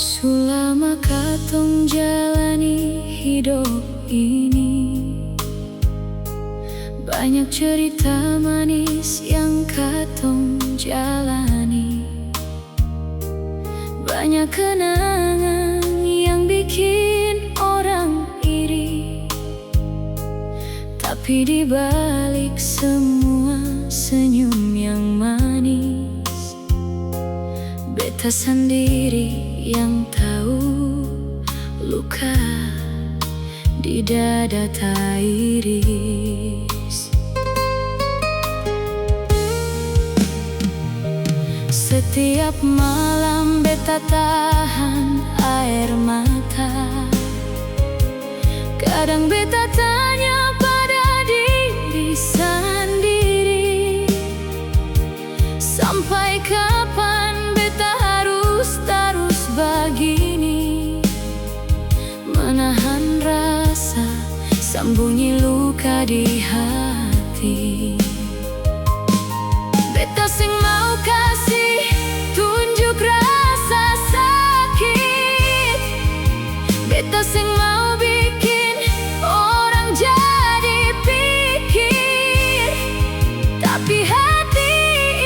Selama katong jalani hidup ini, banyak cerita manis yang katong jalani, banyak kenangan yang bikin orang iri. Tapi di balik semua senyum yang manis, beta sendiri yang tahu luka di dada tak iris. Setiap malam beta tahan air mata. Kadang beta tanya pada diri sendiri, sampai kapan beta harus terus begini, menahan rasa, sembunyi luka di hati. Beta sing mau kasih tunjuk rasa sakit, beta sing mau bikin orang jadi pikir. Tapi hati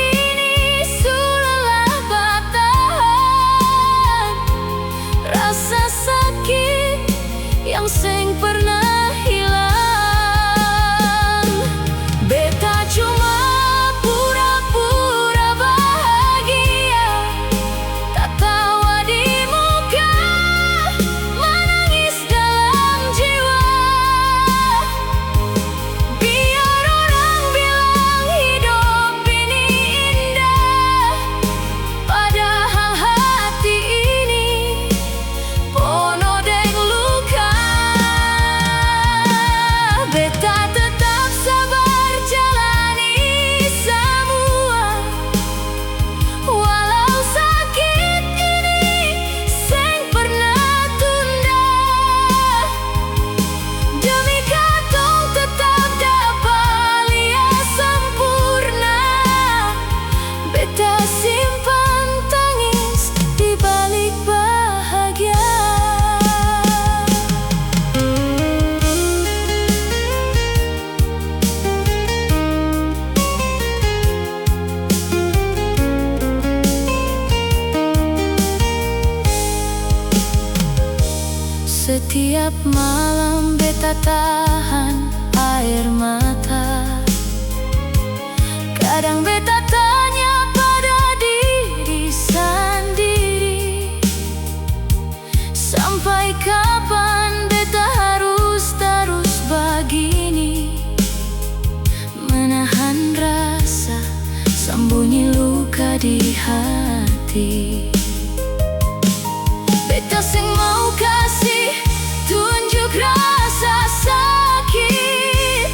ini sudah bertahan, rasa sakit yang seng pernah hilang. Beta cuma pura-pura bahagia, tak tawa di muka, menangis dalam jiwa. Biar orang bilang hidup ini indah, padahal hati ini penuh dengan luka. Beta tetap sabar jalani semua, walau sakit ini seng pernah tunda. Demi katong tetap dapat lihat sempurna, beta simpan tangis di balik bahagia. Setiap malam beta tahan air mata. Kadang beta tanya pada diri sendiri, sampai kapan beta harus terus begini, menahan rasa, sembunyi luka di hati. Beta sing mau kasih tunjuk rasa sakit,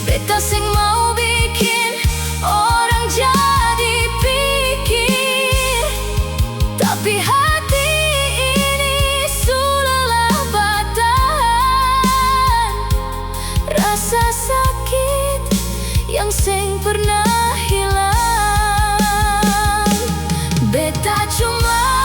beta sing mau bikin orang jadi pikir. Tapi hati ini sudah bertahan, rasa sakit yang seng pernah hilang. Beta cuma